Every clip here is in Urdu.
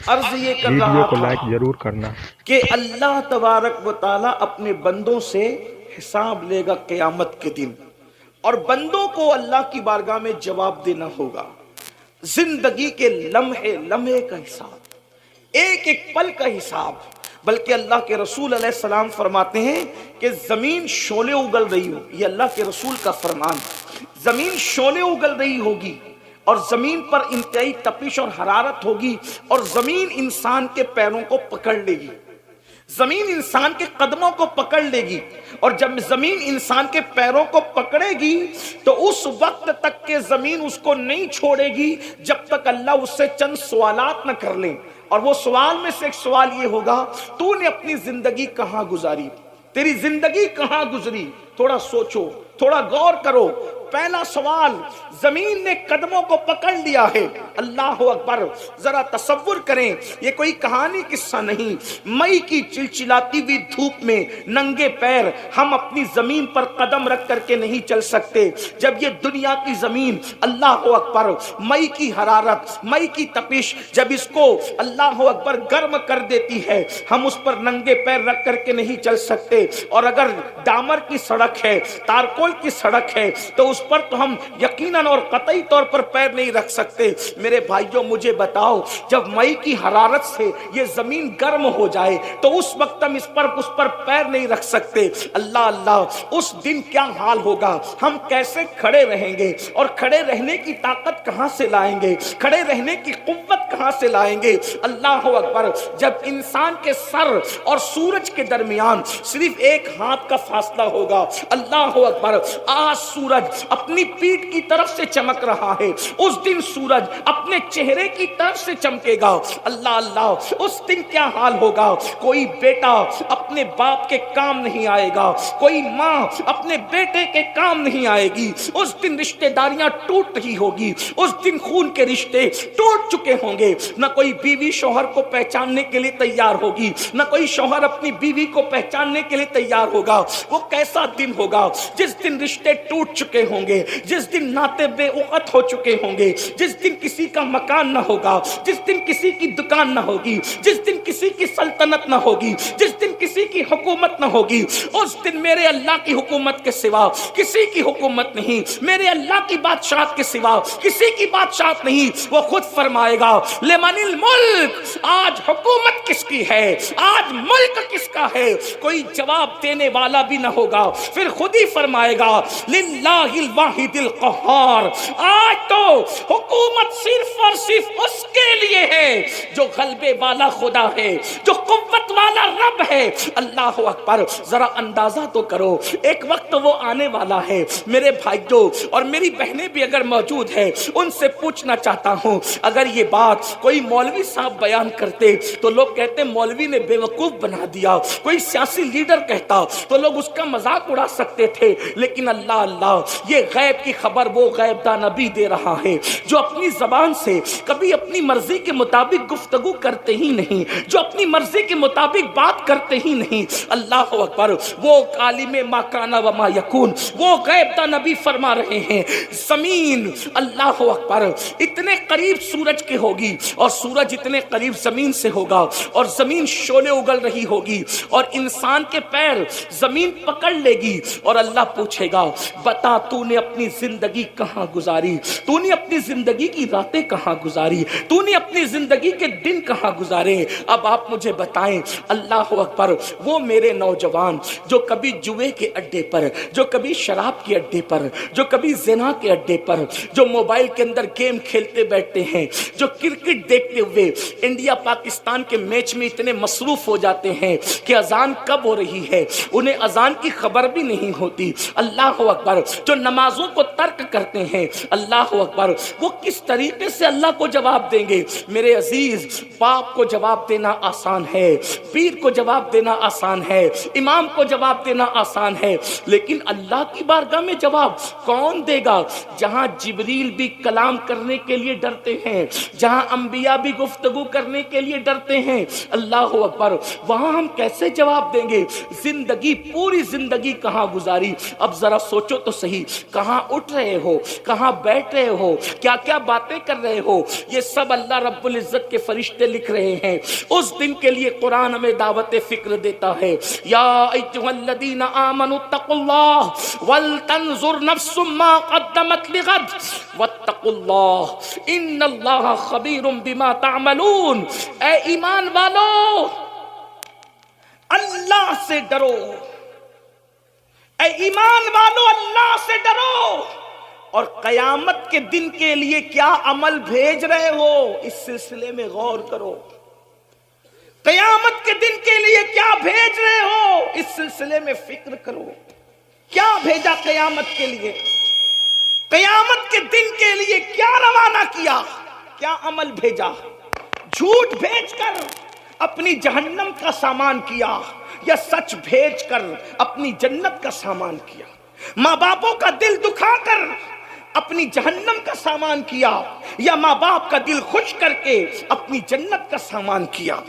عرض یہ کر ویڈیو رہا کو تھا لائک ضرور کرنا۔ کہ اللہ تبارک و تعالی اپنے بندوں سے حساب لے گا قیامت کے دن، اور بندوں کو اللہ کی بارگاہ میں جواب دینا ہوگا۔ زندگی کے لمحے لمحے کا حساب، ایک ایک پل کا حساب۔ بلکہ اللہ کے رسول علیہ السلام فرماتے ہیں کہ زمین شعلے اگل رہی ہو، یہ اللہ کے رسول کا فرمان، زمین شعلے اگل رہی ہوگی، اور زمین پر انتہائی تپش اور حرارت ہوگی، اور زمین انسان کے پیروں کو پکڑ لے گی، زمین انسان کے قدموں کو پکڑ لے گی، اور جب زمین انسان کے پیروں کو پکڑے گی تو اس وقت تک کہ زمین اس کو نہیں چھوڑے گی جب تک اللہ اس سے چند سوالات نہ کر لیں۔ اور وہ سوال میں سے ایک سوال یہ ہوگا، تو نے اپنی زندگی کہاں گزاری، تیری زندگی کہاں گزری، تھوڑا سوچو، تھوڑا غور کرو۔ پہلا سوال، زمین نے قدموں کو پکڑ لیا ہے، اللہ اکبر۔ ذرا تصور کریں، یہ کوئی کہانی قصہ نہیں، مئی کی چلچلاتی ہوئی دھوپ میں ننگے پیر ہم اپنی زمین پر قدم رکھ کر کے نہیں چل سکتے۔ جب یہ دنیا کی زمین اللہ اکبر مئی کی حرارت، مئی کی تپش جب اس کو اللہ اکبر گرم کر دیتی ہے، ہم اس پر ننگے پیر رکھ کر کے نہیں چل سکتے۔ اور اگر ڈامر کی سڑک ہے، تارکول کی سڑک ہے، تو اس پر تو ہم یقیناً اور قطعی طور پر پیر نہیں رکھ سکتے۔ میرے بھائیوں مجھے بتاؤ، جب مئی کی حرارت سے یہ زمین گرم ہو جائے تو اس وقت ہم اس پر پیر نہیں رکھ سکتے۔ اللہ اللہ، اس دن کیا حال ہوگا، ہم کیسے کھڑے رہیں گے، اور کھڑے رہنے کی طاقت کہاں سے لائیں گے، کھڑے رہنے کی قوت کہاں سے لائیں گے۔ اللہ اکبر، جب انسان کے سر اور سورج کے درمیان صرف ایک ہاتھ کا فاصلہ ہوگا، اللہ اکبر، آج سورج اپنی پیٹھ کی طرف سے چمک رہا ہے، اس دن سورج اپنے چہرے کی طرف سے چمکے گا۔ اللہ اللہ، اس دن کیا حال ہوگا، کوئی بیٹا اپنے باپ کے کام نہیں آئے گا، کوئی ماں اپنے بیٹے کے کام نہیں آئے گی، اس دن رشتہ داریاں ٹوٹ رہی ہوگی، اس دن خون کے رشتے ٹوٹ چکے ہوں گے، نہ کوئی بیوی شوہر کو پہچاننے کے لیے تیار ہوگی، نہ کوئی شوہر اپنی بیوی کو پہچاننے کے لیے تیار ہوگا۔ وہ کیسا دن ہوگا جس دن رشتے ٹوٹ چکے ہوں گے، جس دن ناطے بے وقت ہو چکے ہوں گے، جس دن کسی کا مکان نہ ہوگا، جس دن کسی کی دکان نہ ہوگی، جس دن کسی کی سلطنت نہ ہوگی، جس دن کسی کی حکومت نہ ہوگی۔ اس دن میرے اللہ کی حکومت کے سوا کسی کی حکومت نہیں، میرے اللہ کی بادشاہت کے سوا کسی کی بادشاہت نہیں۔ وہ خود فرمائے گا، لمن الملک، آج حکومت کس کی ہے، آج ملک کس کا ہے، کوئی جواب دینے والا بھی نہ ہوگا۔ پھر خود ہی فرمائے گا، للہ الواحد القہار، آج تو حکومت صرف اور صرف اس کے لیے ہے جو غلبے والا خدا ہے، جو قوت والا رب ہے۔ اللہ اکبر، ذرا اندازہ تو کرو، ایک وقت وہ آنے والا ہے۔ میرے بھائیوں اور میری بہنیں بھی اگر موجود ہیں، ان سے پوچھنا چاہتا ہوں، اگر یہ بات کوئی مولوی صاحب بیان کرتے تو لوگ کہتے مولوی نے بے وقوف بنا دیا، کوئی سیاسی لیڈر کہتا تو لوگ اس کا مذاق اڑا سکتے تھے، لیکن اللہ اللہ، یہ غیب کی خبر وہ غیب داں نبی دے رہا ہے جو اپنی زبان سے کبھی اپنی مرضی کے مطابق گفتگو کرتے ہی نہیں، جو اپنی مرضی کے مطابق بات کرتے ہی نہیں۔ اللہ اکبر، وہ عالم ما کان و ما یکون، وہ غیب داں نبی فرما رہے ہیں، زمین اللہ اکبر اتنے قریب سورج کے ہوگی، اور سورج اتنے قریب زمین سے ہوگا، اور زمین شعلے اگل رہی ہوگی، اور انسان کے پیر زمین پکڑ لے گی، اور اللہ پوچھے گا، بتا تو نے اپنی زندگی کہاں گزاری، تو نے اپنی زندگی کی راتیں کہاں گزاری، تو نے اپنی زندگی کے دن کہاں گزارے۔ اب آپ مجھے بتائیں، اللہ اکبر، وہ میرے نوجوان جو کبھی جوئے کے اڈے پر، جو کبھی شراب کے اڈے پر، جو کبھی زنا کے اڈے پر، جو موبائل کے اندر گیم کھیلتے بیٹھتے ہیں، جو کرکٹ دیکھتے ہوئے انڈیا پاکستان کے میچ میں اتنے مصروف ہو جاتے ہیں کہ اذان کب ہو رہی ہے انہیں اذان کی خبر بھی نہیں ہوتی۔ اللہ اکبر، جو نمازوں کو ترک کرتے ہیں، اللہ اکبر، وہ کس طریقے سے اللہ کو جواب دیں گے؟ میرے عزیز، باپ کو جواب دینا آسان ہے، پیر کو جواب دینا آسان ہے، امام کو جواب دینا آسان ہے، لیکن اللہ کی بارگاہ میں جواب کون دے گا؟ جہاں جبریل بھی کلام کرنے کے لیے ڈرتے ہیں، جہاں انبیاء بھی گفتگو کرنے کے لیے ڈرتے ہیں، اللہ اکبر، وہاں ہم کیسے جواب دیں گے؟ زندگی، پوری زندگی کہاں گزاری؟ اب ذرا سوچو تو صحیح، کہاں اٹھ رہے ہو، کہاں بیٹھ رہے ہو، کیا کیا باتیں کر رہے ہو، یہ سب اللہ رب العزت کے فرشتے لکھ رہے ہیں۔ اس دن کے لیے قرآن ہمیں دعوت فکر دیتا ہے، یا ایھا الذین آمنوا اتقوا اللہ ولتنظر نفس ما قدمت لغد واتقوا اللہ ان اللہ خبیر بما تعملون۔ اے ایمان والو، اللہ سے ڈرو، اے ایمان والو اللہ سے ڈرو، اور قیامت کے دن کے لیے کیا عمل بھیج رہے ہو اس سلسلے میں غور کرو۔ قیامت کے دن کے لیے کیا بھیج رہے ہو اس سلسلے میں فکر کرو۔ کیا بھیجا قیامت کے لیے؟ قیامت کے دن کے لیے کیا روانہ کیا، کیا عمل بھیجا؟ جھوٹ بھیج کر اپنی جہنم کا سامان کیا یا سچ بھیج کر اپنی جنت کا سامان کیا؟ ماں باپوں کا دل دکھا کر اپنی جہنم کا سامان کیا یا ماں باپ کا دل خوش کر کے اپنی جنت کا سامان کیا؟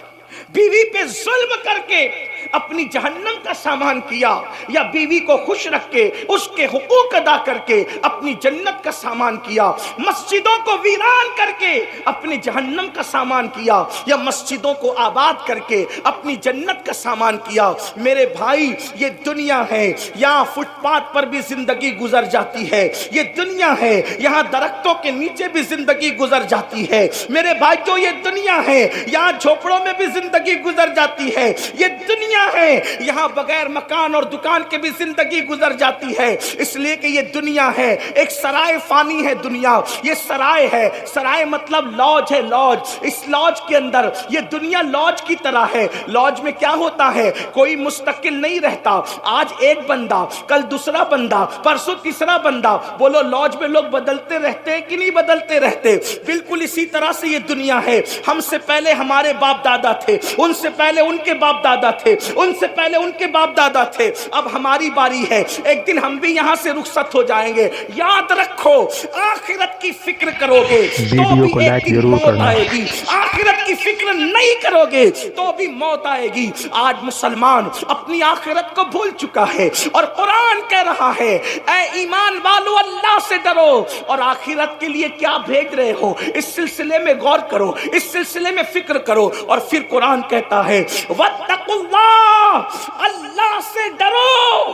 بیوی پہ ظلم کر کے اپنی جہنم کا سامان کیا یا بیوی کو خوش رکھ کے اس کے حقوق ادا کر کے اپنی جنت کا سامان کیا؟ مسجدوں کو ویران کر کے اپنی جہنم کا سامان کیا یا مسجدوں کو آباد کر کے اپنی جنت کا سامان کیا؟ میرے بھائی، یہ دنیا ہے، یہاں فٹ پاتھ پر بھی زندگی گزر جاتی ہے، یہ دنیا ہے، یہاں درختوں کے نیچے بھی زندگی گزر جاتی ہے، میرے بھائیو یہ دنیا ہے، یہاں جھوپڑوں میں بھی زندگی گزر جاتی ہے، یہ دنیا ہے، یہاں بغیر مکان اور دکان کے بھی زندگی گزر جاتی ہے، اس لیے کہ یہ دنیا ہے، ایک سرائے فانی ہے دنیا، یہ سرائے ہے، سرائے مطلب لاج ہے، لاج، اس لاج کے اندر یہ دنیا لاج کی طرح ہے۔ لاج میں کیا ہوتا ہے؟ کوئی مستقل نہیں رہتا، آج ایک بندہ، کل دوسرا بندہ، پرسوں تیسرا بندہ۔ بولو لاج میں لوگ بدلتے رہتے ہیں کہ نہیں بدلتے رہتے؟ بالکل اسی طرح سے یہ دنیا ہے، ہم سے پہلے ہمارے باپ دادا تھے، ان سے پہلے ان کے باپ دادا تھے، ان سے پہلے ان کے باپ دادا تھے، اب ہماری باری ہے، ایک دن ہم بھی یہاں سے رخصت ہو جائیں گے۔ یاد رکھو، آخرت کی فکر کرو گے تو بھی ایک دن موت آئے گی، آخرت کی فکر نہیں کرو گے تو بھی موت آئے گی۔ آج مسلمان اپنی آخرت کو بھول چکا ہے اور قرآن کہہ رہا ہے، اے ایمان والو اللہ سے ڈرو اور آخرت کے لیے کیا بھیج رہے ہو اس سلسلے میں غور کرو، اس سلسلے میں فکر کرو۔ اور پھر قرآن کہتا ہے واتقوا اللہ، اللہ سے ڈرو،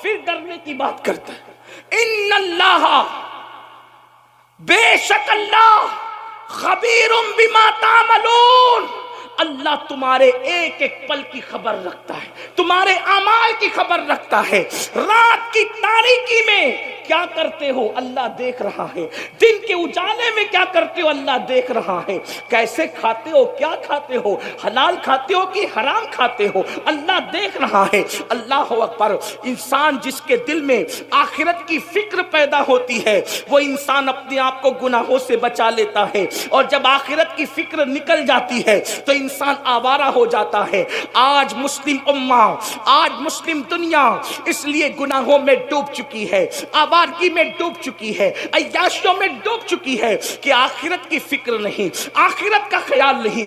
پھر ڈرنے کی بات کرتا ہے، ان اللہ، بے شک اللہ، خبیر بما تعملون، اللہ تمہارے ایک ایک پل کی خبر رکھتا ہے، تمہارے اعمال کی خبر رکھتا ہے۔ رات کی تاریکی میں کیا کرتے ہو اللہ دیکھ رہا ہے، دن کے اجالے میں کیا کرتے ہو اللہ دیکھ رہا ہے، کیسے کھاتے ہو، کیا کھاتے ہو، حلال کھاتے ہو کہ حرام کھاتے ہو، اللہ دیکھ رہا ہے۔ اللہ اکبر۔ انسان جس کے دل میں آخرت کی فکر پیدا ہوتی ہے وہ انسان اپنے آپ کو گناہوں سے بچا لیتا ہے، اور جب آخرت کی فکر نکل جاتی ہے تو انسان آوارہ ہو جاتا ہے۔ آج مسلم امہ، آج مسلم دنیا اس لیے گناہوں میں ڈوب چکی ہے، آوارگی میں ڈوب چکی ہے، عیاشیوں میں ڈوب چکی ہے کہ آخرت کی فکر نہیں، آخرت کا خیال نہیں۔